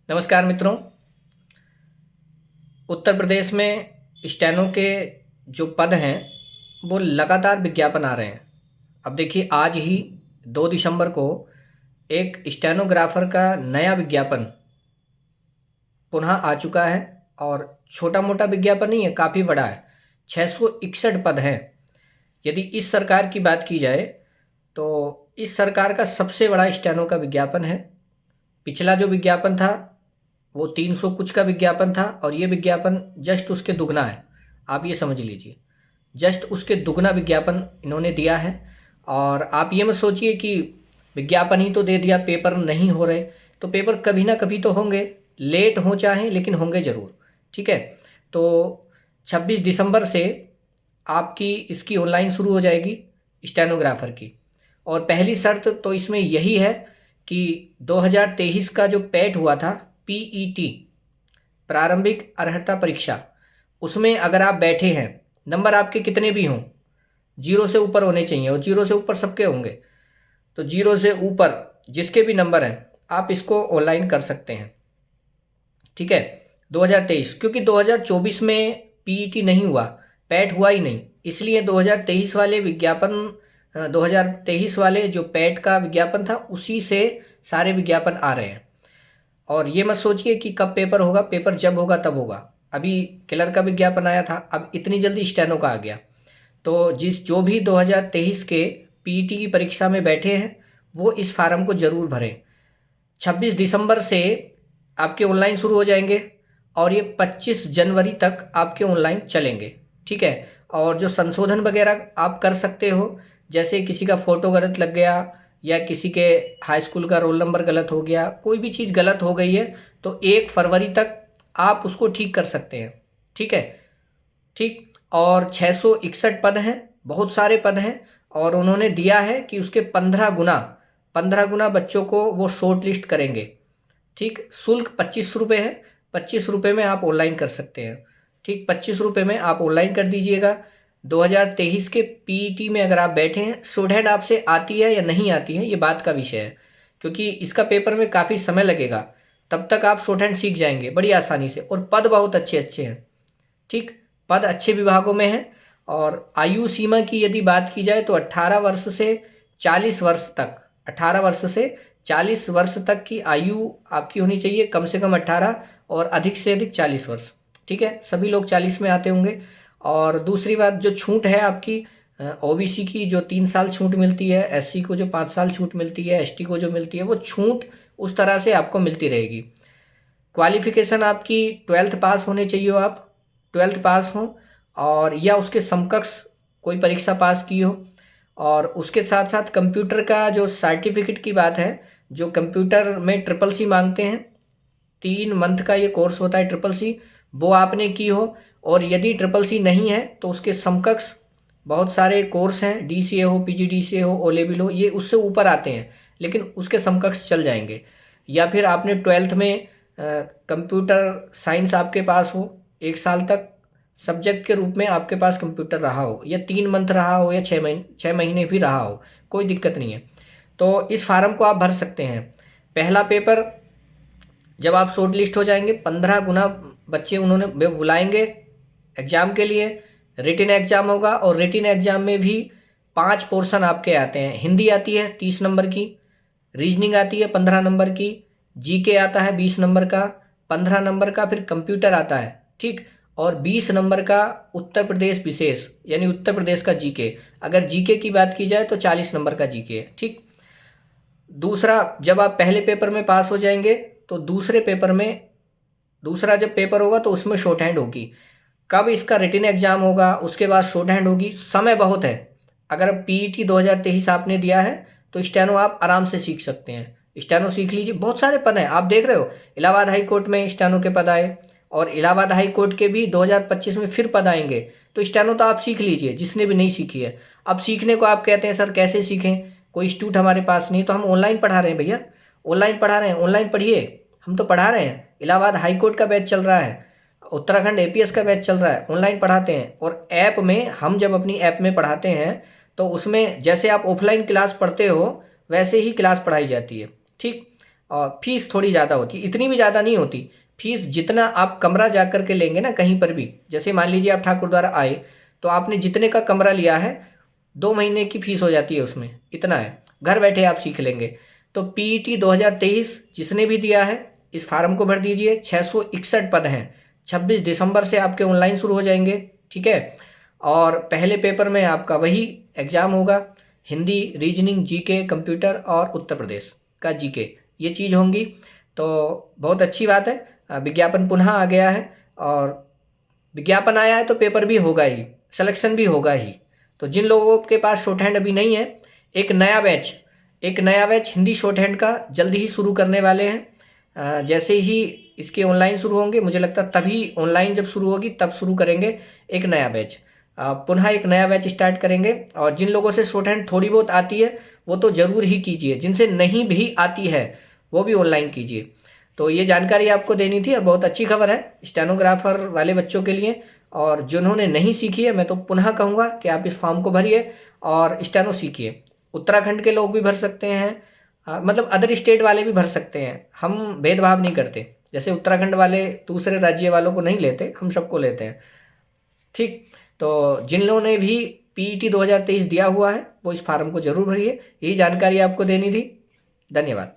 नमस्कार मित्रों। उत्तर प्रदेश में स्टेनो के जो पद हैं वो लगातार विज्ञापन आ रहे हैं। अब देखिए, आज ही 2 दिसंबर को एक स्टेनोग्राफर का नया विज्ञापन पुनः आ चुका है और छोटा-मोटा विज्ञापन नहीं है, काफ़ी बड़ा है। 661 पद हैं। यदि इस सरकार की बात की जाए तो इस सरकार का सबसे बड़ा स्टेनो का विज्ञापन है। पिछला जो विज्ञापन था वो 300 कुछ का विज्ञापन था और ये विज्ञापन जस्ट उसके दुगना है। आप ये समझ लीजिए, जस्ट उसके दुगना विज्ञापन इन्होंने दिया है। और आप ये मत सोचिए कि विज्ञापन ही तो दे दिया, पेपर नहीं हो रहे। तो पेपर कभी ना कभी तो होंगे, लेट हो चाहे, लेकिन होंगे ज़रूर। ठीक है। तो 26 दिसंबर से आपकी इसकी ऑनलाइन शुरू हो जाएगी स्टेनोग्राफर की। और पहली शर्त तो इसमें यही है कि 2023 का जो पैट हुआ था, पीईटी प्रारंभिक अर्हता परीक्षा, उसमें अगर आप बैठे हैं, नंबर आपके कितने भी हों, 0 से ऊपर होने चाहिए और 0 से ऊपर सबके होंगे। तो 0 से ऊपर जिसके भी नंबर हैं आप इसको ऑनलाइन कर सकते हैं। ठीक है। 2023, क्योंकि 2024 में पीईटी नहीं हुआ, पैट हुआ ही नहीं, इसलिए 2023 वाले विज्ञापन 2023 वाले जो पैट का विज्ञापन था उसी से सारे विज्ञापन आ रहे हैं। और ये मत सोचिए कि कब पेपर होगा, पेपर जब होगा तब होगा। अभी क्लर्क का विज्ञापन आया था, अब इतनी जल्दी स्टेनो का आ गया। तो जो भी 2023 के पीईटी की परीक्षा में बैठे हैं वो इस फार्म को ज़रूर भरें। 26 दिसंबर से आपके ऑनलाइन शुरू हो जाएंगे और ये 25 जनवरी तक आपके ऑनलाइन चलेंगे। ठीक है। और जो संशोधन वगैरह आप कर सकते हो, जैसे किसी का फ़ोटो गलत लग गया या किसी के हाई स्कूल का रोल नंबर गलत हो गया, कोई भी चीज़ गलत हो गई है तो 1 फरवरी तक आप उसको ठीक कर सकते हैं। ठीक है। ठीक। और 661 पद हैं, बहुत सारे पद हैं। और उन्होंने दिया है कि उसके 15 गुना बच्चों को वो शॉर्ट लिस्ट करेंगे। ठीक। शुल्क 25 रुपये है, 25 रुपये में आप ऑनलाइन कर सकते हैं। ठीक, 25 रुपये में आप ऑनलाइन कर दीजिएगा। 2023 के पीईटी में अगर आप बैठे हैं, शॉर्ट हैंड आपसे आती है या नहीं आती है ये बात का विषय है, क्योंकि इसका पेपर में काफ़ी समय लगेगा। तब तक आप शॉर्ट हैंड सीख जाएंगे बड़ी आसानी से और पद बहुत अच्छे अच्छे हैं। ठीक, पद अच्छे विभागों में हैं। और आयु सीमा की यदि बात की जाए तो 18 वर्ष से 40 वर्ष तक, 18 वर्ष से 40 वर्ष तक की आयु आपकी होनी चाहिए, कम से कम 18 और अधिक से अधिक 40 वर्ष। ठीक है, सभी लोग 40 में आते होंगे। और दूसरी बात, जो छूट है आपकी ओबीसी की जो 3 साल छूट मिलती है, एससी को जो 5 साल छूट मिलती है, एसटी को जो मिलती है, वो छूट उस तरह से आपको मिलती रहेगी। क्वालिफिकेशन आपकी 12th पास होने चाहिए हो, आप 12th पास हो और या उसके समकक्ष कोई परीक्षा पास की हो। और उसके साथ साथ कंप्यूटर का जो सर्टिफिकेट की बात है, जो कंप्यूटर में ट्रिपल सी मांगते हैं, 3 मंथ का ये कोर्स होता है ट्रिपल सी, वो आपने की हो। और यदि ट्रिपल सी नहीं है तो उसके समकक्ष बहुत सारे कोर्स हैं, डीसीए हो, पीजीडीसीए हो, ओ लेवल हो, ये उससे ऊपर आते हैं लेकिन उसके समकक्ष चल जाएंगे। या फिर आपने 12th में कंप्यूटर साइंस आपके पास हो, 1 साल तक सब्जेक्ट के रूप में आपके पास कंप्यूटर रहा हो, या 3 मंथ रहा हो, या 6 महीने भी रहा हो, कोई दिक्कत नहीं है। तो इस फार्म को आप भर सकते हैं। पहला पेपर जब आप शॉर्ट लिस्ट हो जाएंगे, 15 गुना बच्चे उन्होंने बुलाएंगे एग्ज़ाम के लिए। रिटन एग्ज़ाम होगा और रिटन एग्ज़ाम में भी 5 पोर्शन आपके आते हैं। हिंदी आती है 30 नंबर की, रीजनिंग आती है 15 नंबर की, जीके आता है 20 नंबर का, 15 नंबर का फिर कंप्यूटर आता है। ठीक। और 20 नंबर का उत्तर प्रदेश विशेष, यानी उत्तर प्रदेश का जीके। अगर जीके की बात की जाए तो 40 नंबर का जीके है। ठीक। दूसरा, जब आप पहले पेपर में पास हो जाएंगे तो दूसरे पेपर में, दूसरा जब पेपर होगा तो उसमें शॉर्ट हैंड होगी। कब इसका रिटन एग्जाम होगा, उसके बाद शॉर्ट हैंड होगी, समय बहुत है। अगर पीईटी 2023 आपने दिया है तो स्टेनो आप आराम से सीख सकते हैं। स्टेनो सीख लीजिए, बहुत सारे पद हैं, आप देख रहे हो इलाहाबाद हाई कोर्ट में स्टेनो के पद आए और इलाहाबाद हाई कोर्ट के भी 2025 में फिर पद आएंगे। तो स्टेनो तो आप सीख लीजिए जिसने भी नहीं सीखी है। अब सीखने को आप कहते हैं सर कैसे सीखें, कोई इंस्टीट्यूट हमारे पास नहीं, तो हम ऑनलाइन पढ़ा रहे हैं भैया, ऑनलाइन पढ़ा रहे हैं, ऑनलाइन पढ़िए। हम तो पढ़ा रहे हैं, इलाहाबाद हाई कोर्ट का बैच चल रहा है, उत्तराखंड एपीएस का बैच चल रहा है, ऑनलाइन पढ़ाते हैं। और ऐप में, हम जब अपनी ऐप में पढ़ाते हैं तो उसमें जैसे आप ऑफलाइन क्लास पढ़ते हो वैसे ही क्लास पढ़ाई जाती है। ठीक। और फीस थोड़ी ज़्यादा होती है, इतनी भी ज़्यादा नहीं होती। फीस जितना आप कमरा जा कर के लेंगे ना कहीं पर भी, जैसे मान लीजिए आप ठाकुरद्वारा आए तो आपने जितने का कमरा लिया है 2 महीने की फीस हो जाती है उसमें, इतना है। घर बैठे आप सीख लेंगे। तो पीईटी 2023 जिसने भी दिया है इस फार्म को भर दीजिए। 661 पद हैं। 26 दिसंबर से आपके ऑनलाइन शुरू हो जाएंगे, ठीक है। और पहले पेपर में आपका वही एग्ज़ाम होगा, हिंदी, रीजनिंग, जीके, कंप्यूटर और उत्तर प्रदेश का जीके, ये चीज़ होंगी। तो बहुत अच्छी बात है, विज्ञापन पुनः आ गया है और विज्ञापन आया है तो पेपर भी होगा ही, सिलेक्शन भी होगा ही। तो जिन लोगों के पास शॉर्ट हैंड अभी नहीं है, एक नया बैच हिंदी शॉर्ट हैंड का जल्दी ही शुरू करने वाले हैं। जैसे ही इसके ऑनलाइन शुरू होंगे, मुझे लगता है तभी ऑनलाइन जब शुरू होगी तब शुरू करेंगे एक नया बैच। पुनः एक नया बैच स्टार्ट करेंगे। और जिन लोगों से शॉर्ट हैंड थोड़ी बहुत आती है वो तो ज़रूर ही कीजिए, जिनसे नहीं भी आती है वो भी ऑनलाइन कीजिए। तो ये जानकारी आपको देनी थी और बहुत अच्छी खबर है स्टेनोग्राफर वाले बच्चों के लिए। और जिन्होंने नहीं सीखी है मैं तो पुनः कहूँगा कि आप इस फॉर्म को भरिए और स्टेनो सीखिए। उत्तराखंड के लोग भी भर सकते हैं, मतलब अदर स्टेट वाले भी भर सकते हैं। हम भेदभाव नहीं करते, जैसे उत्तराखंड वाले दूसरे राज्य वालों को नहीं लेते, हम सबको लेते हैं, ठीक। तो जिन लोगों ने भी पीईटी 2023 दिया हुआ है वो इस फार्म को जरूर भरिए। यही जानकारी आपको देनी थी। धन्यवाद।